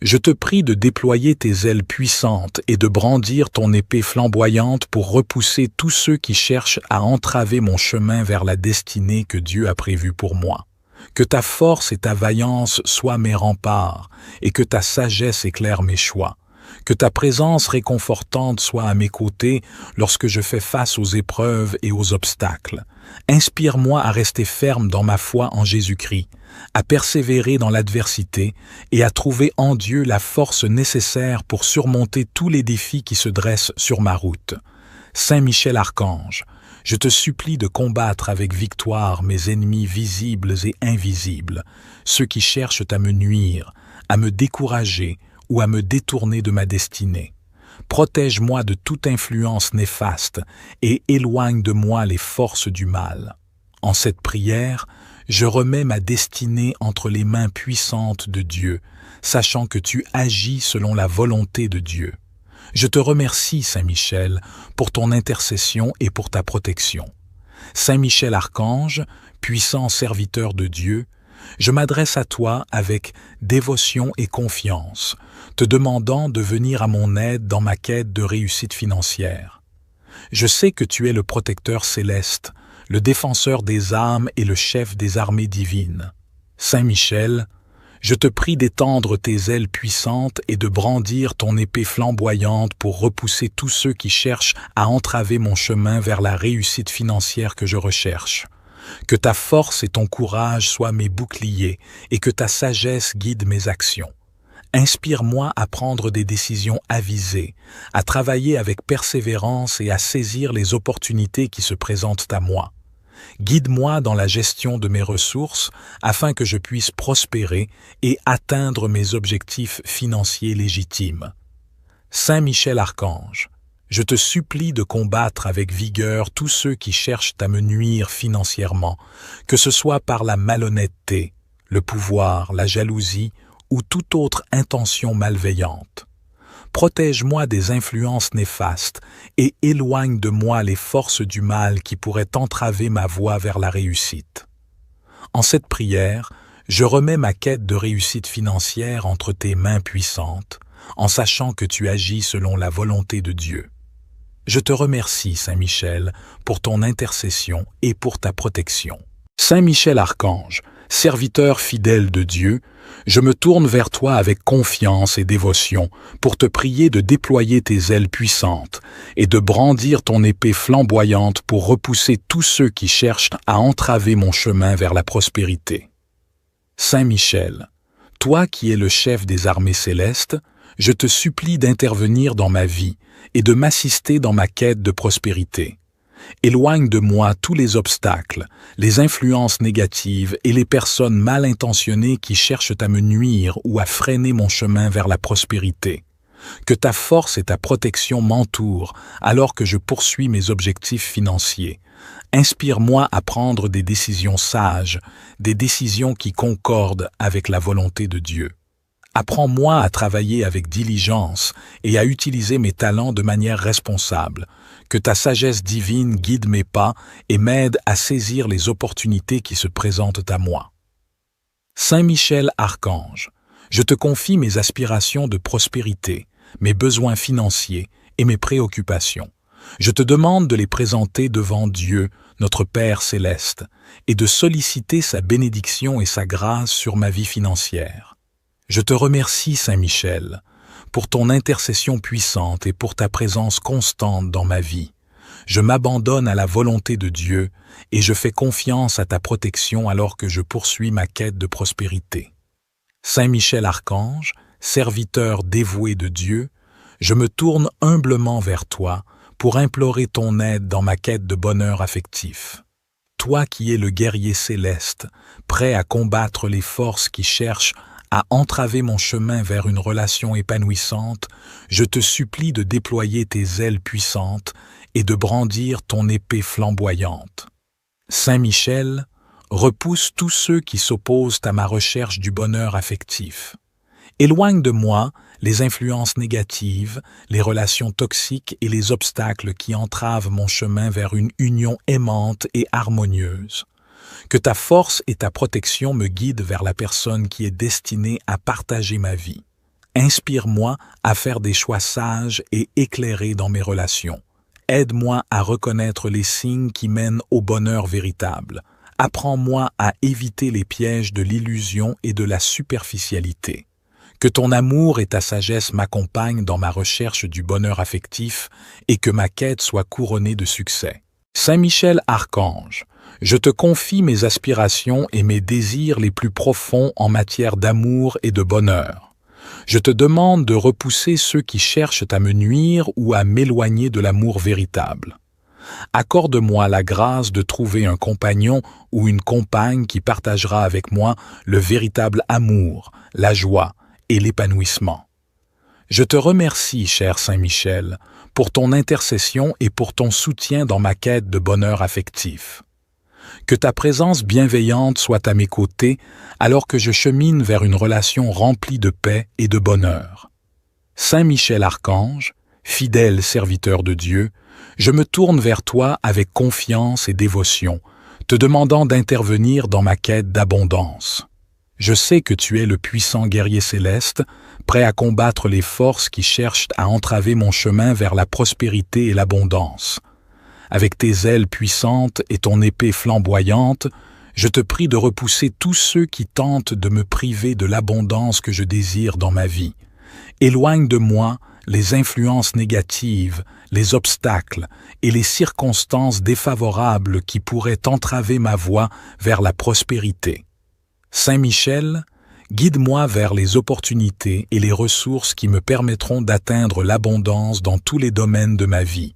je te prie de déployer tes ailes puissantes et de brandir ton épée flamboyante pour repousser tous ceux qui cherchent à entraver mon chemin vers la destinée que Dieu a prévue pour moi. Que ta force et ta vaillance soient mes remparts et que ta sagesse éclaire mes choix. Que ta présence réconfortante soit à mes côtés lorsque je fais face aux épreuves et aux obstacles. Inspire-moi à rester ferme dans ma foi en Jésus-Christ, à persévérer dans l'adversité et à trouver en Dieu la force nécessaire pour surmonter tous les défis qui se dressent sur ma route. Saint Michel Archange, je te supplie de combattre avec victoire mes ennemis visibles et invisibles, ceux qui cherchent à me nuire, à me décourager ou à me détourner de ma destinée. Protège-moi de toute influence néfaste et éloigne de moi les forces du mal. En cette prière, je remets ma destinée entre les mains puissantes de Dieu, sachant que tu agis selon la volonté de Dieu. Je te remercie, Saint Michel, pour ton intercession et pour ta protection. Saint Michel Archange, puissant serviteur de Dieu, je m'adresse à toi avec dévotion et confiance, te demandant de venir à mon aide dans ma quête de réussite financière. Je sais que tu es le protecteur céleste, le défenseur des âmes et le chef des armées divines. Saint Michel, je te prie d'étendre tes ailes puissantes et de brandir ton épée flamboyante pour repousser tous ceux qui cherchent à entraver mon chemin vers la réussite financière que je recherche. Que ta force et ton courage soient mes boucliers et que ta sagesse guide mes actions. Inspire-moi à prendre des décisions avisées, à travailler avec persévérance et à saisir les opportunités qui se présentent à moi. Guide-moi dans la gestion de mes ressources afin que je puisse prospérer et atteindre mes objectifs financiers légitimes. Saint Michel Archange, je te supplie de combattre avec vigueur tous ceux qui cherchent à me nuire financièrement, que ce soit par la malhonnêteté, le pouvoir, la jalousie ou toute autre intention malveillante. Protège-moi des influences néfastes et éloigne de moi les forces du mal qui pourraient entraver ma voie vers la réussite. En cette prière, je remets ma quête de réussite financière entre tes mains puissantes, en sachant que tu agis selon la volonté de Dieu. Je te remercie, Saint Michel, pour ton intercession et pour ta protection. Saint Michel Archange, serviteur fidèle de Dieu, je me tourne vers toi avec confiance et dévotion pour te prier de déployer tes ailes puissantes et de brandir ton épée flamboyante pour repousser tous ceux qui cherchent à entraver mon chemin vers la prospérité. Saint Michel, toi qui es le chef des armées célestes, je te supplie d'intervenir dans ma vie et de m'assister dans ma quête de prospérité. Éloigne de moi tous les obstacles, les influences négatives et les personnes mal intentionnées qui cherchent à me nuire ou à freiner mon chemin vers la prospérité. Que ta force et ta protection m'entourent alors que je poursuis mes objectifs financiers. Inspire-moi à prendre des décisions sages, des décisions qui concordent avec la volonté de Dieu. Apprends-moi à travailler avec diligence et à utiliser mes talents de manière responsable. Que ta sagesse divine guide mes pas et m'aide à saisir les opportunités qui se présentent à moi. Saint Michel Archange, je te confie mes aspirations de prospérité, mes besoins financiers et mes préoccupations. Je te demande de les présenter devant Dieu, notre Père céleste, et de solliciter sa bénédiction et sa grâce sur ma vie financière. Je te remercie, Saint Michel, pour ton intercession puissante et pour ta présence constante dans ma vie. Je m'abandonne à la volonté de Dieu et je fais confiance à ta protection alors que je poursuis ma quête de prospérité. Saint Michel Archange, serviteur dévoué de Dieu, je me tourne humblement vers toi pour implorer ton aide dans ma quête de bonheur affectif. Toi qui es le guerrier céleste, prêt à combattre les forces qui cherchent à entraver mon chemin vers une relation épanouissante, je te supplie de déployer tes ailes puissantes et de brandir ton épée flamboyante. Saint Michel, repousse tous ceux qui s'opposent à ma recherche du bonheur affectif. Éloigne de moi les influences négatives, les relations toxiques et les obstacles qui entravent mon chemin vers une union aimante et harmonieuse. Que ta force et ta protection me guident vers la personne qui est destinée à partager ma vie. Inspire-moi à faire des choix sages et éclairés dans mes relations. Aide-moi à reconnaître les signes qui mènent au bonheur véritable. Apprends-moi à éviter les pièges de l'illusion et de la superficialité. Que ton amour et ta sagesse m'accompagnent dans ma recherche du bonheur affectif et que ma quête soit couronnée de succès. Saint Michel Archange, je te confie mes aspirations et mes désirs les plus profonds en matière d'amour et de bonheur. Je te demande de repousser ceux qui cherchent à me nuire ou à m'éloigner de l'amour véritable. Accorde-moi la grâce de trouver un compagnon ou une compagne qui partagera avec moi le véritable amour, la joie et l'épanouissement. Je te remercie, cher Saint Michel, pour ton intercession et pour ton soutien dans ma quête de bonheur affectif. Que ta présence bienveillante soit à mes côtés alors que je chemine vers une relation remplie de paix et de bonheur. Saint Michel Archange, fidèle serviteur de Dieu, je me tourne vers toi avec confiance et dévotion, te demandant d'intervenir dans ma quête d'abondance. Je sais que tu es le puissant guerrier céleste, prêt à combattre les forces qui cherchent à entraver mon chemin vers la prospérité et l'abondance. Avec tes ailes puissantes et ton épée flamboyante, je te prie de repousser tous ceux qui tentent de me priver de l'abondance que je désire dans ma vie. Éloigne de moi les influences négatives, les obstacles et les circonstances défavorables qui pourraient entraver ma voie vers la prospérité. Saint Michel, guide-moi vers les opportunités et les ressources qui me permettront d'atteindre l'abondance dans tous les domaines de ma vie.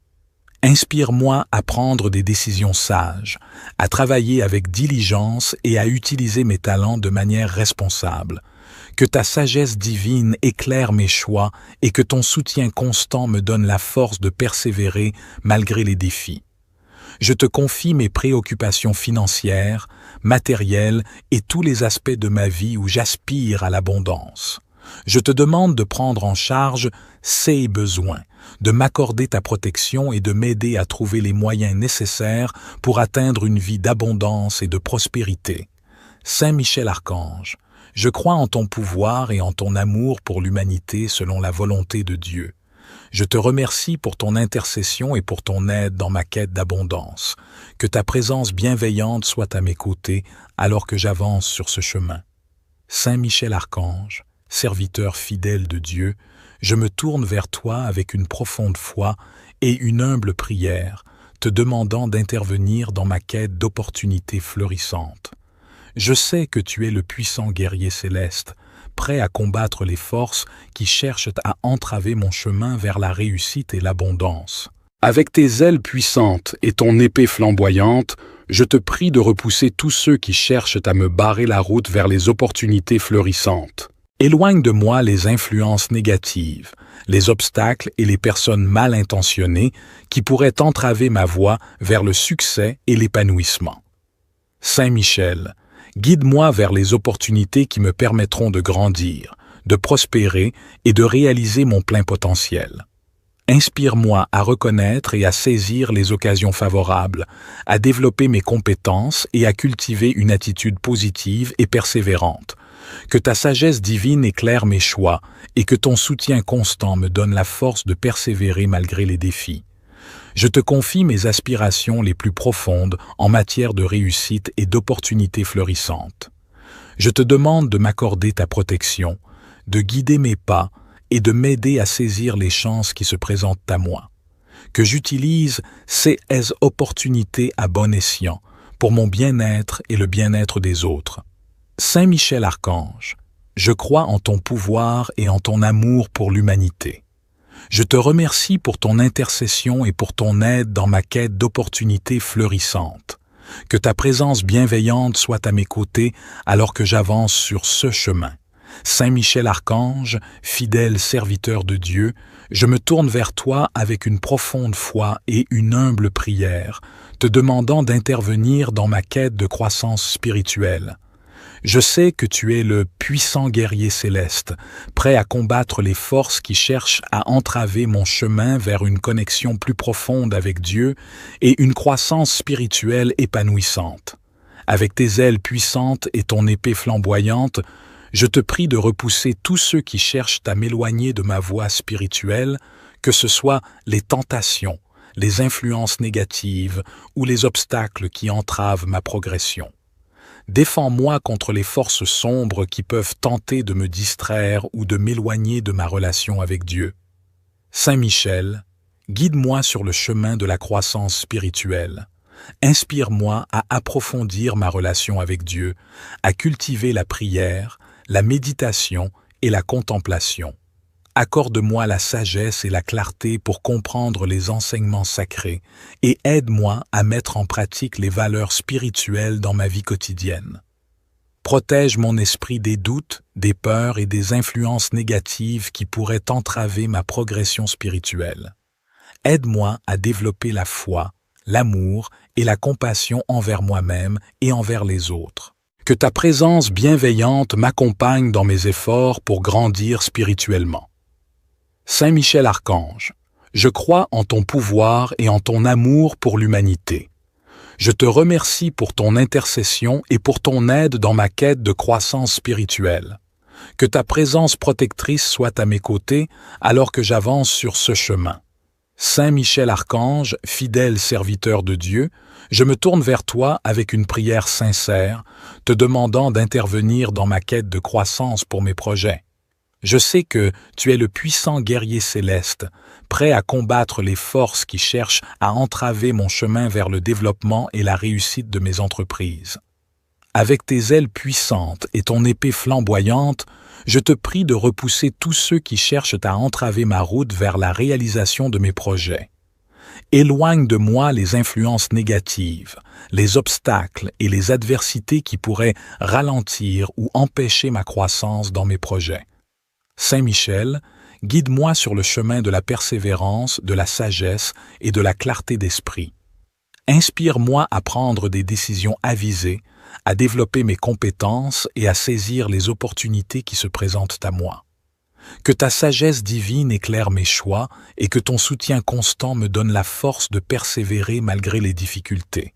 Inspire-moi à prendre des décisions sages, à travailler avec diligence et à utiliser mes talents de manière responsable. Que ta sagesse divine éclaire mes choix et que ton soutien constant me donne la force de persévérer malgré les défis. Je te confie mes préoccupations financières, matérielles et tous les aspects de ma vie où j'aspire à l'abondance. Je te demande de prendre en charge ces besoins, de m'accorder ta protection et de m'aider à trouver les moyens nécessaires pour atteindre une vie d'abondance et de prospérité. Saint Michel Archange, je crois en ton pouvoir et en ton amour pour l'humanité selon la volonté de Dieu. Je te remercie pour ton intercession et pour ton aide dans ma quête d'abondance. Que ta présence bienveillante soit à mes côtés alors que j'avance sur ce chemin. Saint Michel Archange, serviteur fidèle de Dieu, je me tourne vers toi avec une profonde foi et une humble prière, te demandant d'intervenir dans ma quête d'opportunités florissantes. Je sais que tu es le puissant guerrier céleste, prêt à combattre les forces qui cherchent à entraver mon chemin vers la réussite et l'abondance. Avec tes ailes puissantes et ton épée flamboyante, je te prie de repousser tous ceux qui cherchent à me barrer la route vers les opportunités fleurissantes. Éloigne de moi les influences négatives, les obstacles et les personnes mal intentionnées qui pourraient entraver ma voie vers le succès et l'épanouissement. Saint Michel, guide-moi vers les opportunités qui me permettront de grandir, de prospérer et de réaliser mon plein potentiel. Inspire-moi à reconnaître et à saisir les occasions favorables, à développer mes compétences et à cultiver une attitude positive et persévérante. Que ta sagesse divine éclaire mes choix et que ton soutien constant me donne la force de persévérer malgré les défis. Je te confie mes aspirations les plus profondes en matière de réussite et d'opportunités fleurissantes. Je te demande de m'accorder ta protection, de guider mes pas et de m'aider à saisir les chances qui se présentent à moi. Que j'utilise ces opportunités à bon escient pour mon bien-être et le bien-être des autres. Saint Michel Archange, je crois en ton pouvoir et en ton amour pour l'humanité. Je te remercie pour ton intercession et pour ton aide dans ma quête d'opportunités fleurissantes. Que ta présence bienveillante soit à mes côtés alors que j'avance sur ce chemin. Saint Michel Archange, fidèle serviteur de Dieu, je me tourne vers toi avec une profonde foi et une humble prière, te demandant d'intervenir dans ma quête de croissance spirituelle. Je sais que tu es le puissant guerrier céleste, prêt à combattre les forces qui cherchent à entraver mon chemin vers une connexion plus profonde avec Dieu et une croissance spirituelle épanouissante. Avec tes ailes puissantes et ton épée flamboyante, je te prie de repousser tous ceux qui cherchent à m'éloigner de ma voie spirituelle, que ce soit les tentations, les influences négatives ou les obstacles qui entravent ma progression. Défends-moi contre les forces sombres qui peuvent tenter de me distraire ou de m'éloigner de ma relation avec Dieu. Saint Michel, guide-moi sur le chemin de la croissance spirituelle. Inspire-moi à approfondir ma relation avec Dieu, à cultiver la prière, la méditation et la contemplation. Accorde-moi la sagesse et la clarté pour comprendre les enseignements sacrés et aide-moi à mettre en pratique les valeurs spirituelles dans ma vie quotidienne. Protège mon esprit des doutes, des peurs et des influences négatives qui pourraient entraver ma progression spirituelle. Aide-moi à développer la foi, l'amour et la compassion envers moi-même et envers les autres. Que ta présence bienveillante m'accompagne dans mes efforts pour grandir spirituellement. Saint Michel Archange, je crois en ton pouvoir et en ton amour pour l'humanité. Je te remercie pour ton intercession et pour ton aide dans ma quête de croissance spirituelle. Que ta présence protectrice soit à mes côtés alors que j'avance sur ce chemin. Saint Michel Archange, fidèle serviteur de Dieu, je me tourne vers toi avec une prière sincère, te demandant d'intervenir dans ma quête de croissance pour mes projets. Je sais que tu es le puissant guerrier céleste, prêt à combattre les forces qui cherchent à entraver mon chemin vers le développement et la réussite de mes entreprises. Avec tes ailes puissantes et ton épée flamboyante, je te prie de repousser tous ceux qui cherchent à entraver ma route vers la réalisation de mes projets. Éloigne de moi les influences négatives, les obstacles et les adversités qui pourraient ralentir ou empêcher ma croissance dans mes projets. Saint Michel, guide-moi sur le chemin de la persévérance, de la sagesse et de la clarté d'esprit. Inspire-moi à prendre des décisions avisées, à développer mes compétences et à saisir les opportunités qui se présentent à moi. Que ta sagesse divine éclaire mes choix et que ton soutien constant me donne la force de persévérer malgré les difficultés.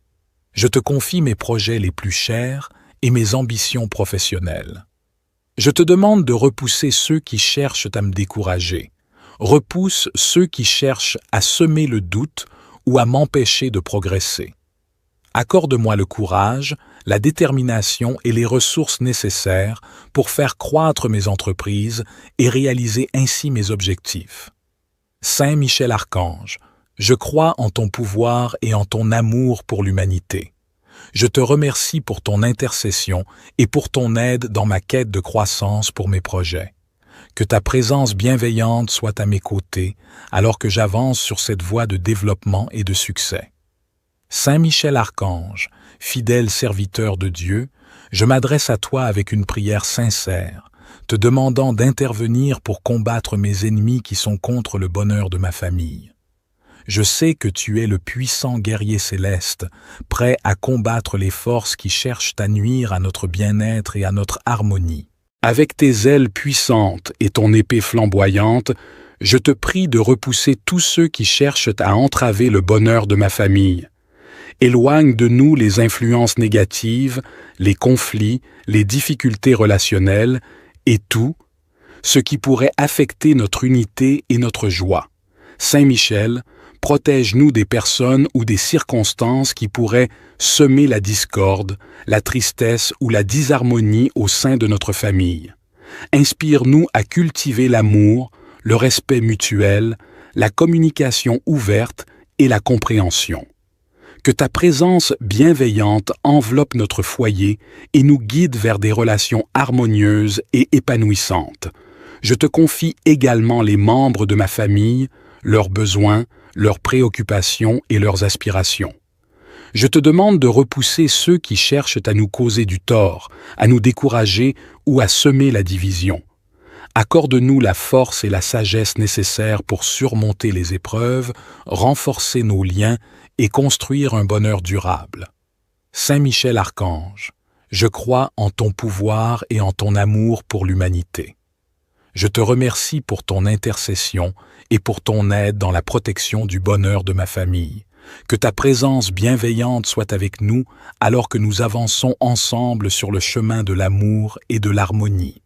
Je te confie mes projets les plus chers et mes ambitions professionnelles. Je te demande de repousser ceux qui cherchent à me décourager. Repousse ceux qui cherchent à semer le doute ou à m'empêcher de progresser. Accorde-moi le courage, la détermination et les ressources nécessaires pour faire croître mes entreprises et réaliser ainsi mes objectifs. Saint Michel Archange, je crois en ton pouvoir et en ton amour pour l'humanité. Je te remercie pour ton intercession et pour ton aide dans ma quête de croissance pour mes projets. Que ta présence bienveillante soit à mes côtés alors que j'avance sur cette voie de développement et de succès. Saint Michel Archange, fidèle serviteur de Dieu, je m'adresse à toi avec une prière sincère, te demandant d'intervenir pour combattre mes ennemis qui sont contre le bonheur de ma famille. Je sais que tu es le puissant guerrier céleste, prêt à combattre les forces qui cherchent à nuire à notre bien-être et à notre harmonie. Avec tes ailes puissantes et ton épée flamboyante, je te prie de repousser tous ceux qui cherchent à entraver le bonheur de ma famille. Éloigne de nous les influences négatives, les conflits, les difficultés relationnelles et tout ce qui pourrait affecter notre unité et notre joie. Saint Michel, protège-nous des personnes ou des circonstances qui pourraient semer la discorde, la tristesse ou la disharmonie au sein de notre famille. Inspire-nous à cultiver l'amour, le respect mutuel, la communication ouverte et la compréhension. Que ta présence bienveillante enveloppe notre foyer et nous guide vers des relations harmonieuses et épanouissantes. Je te confie également les membres de ma famille, leurs besoins, leurs préoccupations et leurs aspirations. Je te demande de repousser ceux qui cherchent à nous causer du tort, à nous décourager ou à semer la division. Accorde-nous la force et la sagesse nécessaires pour surmonter les épreuves, renforcer nos liens et construire un bonheur durable. Saint Michel Archange, je crois en ton pouvoir et en ton amour pour l'humanité. Je te remercie pour ton intercession et pour ton aide dans la protection du bonheur de ma famille. Que ta présence bienveillante soit avec nous alors que nous avançons ensemble sur le chemin de l'amour et de l'harmonie.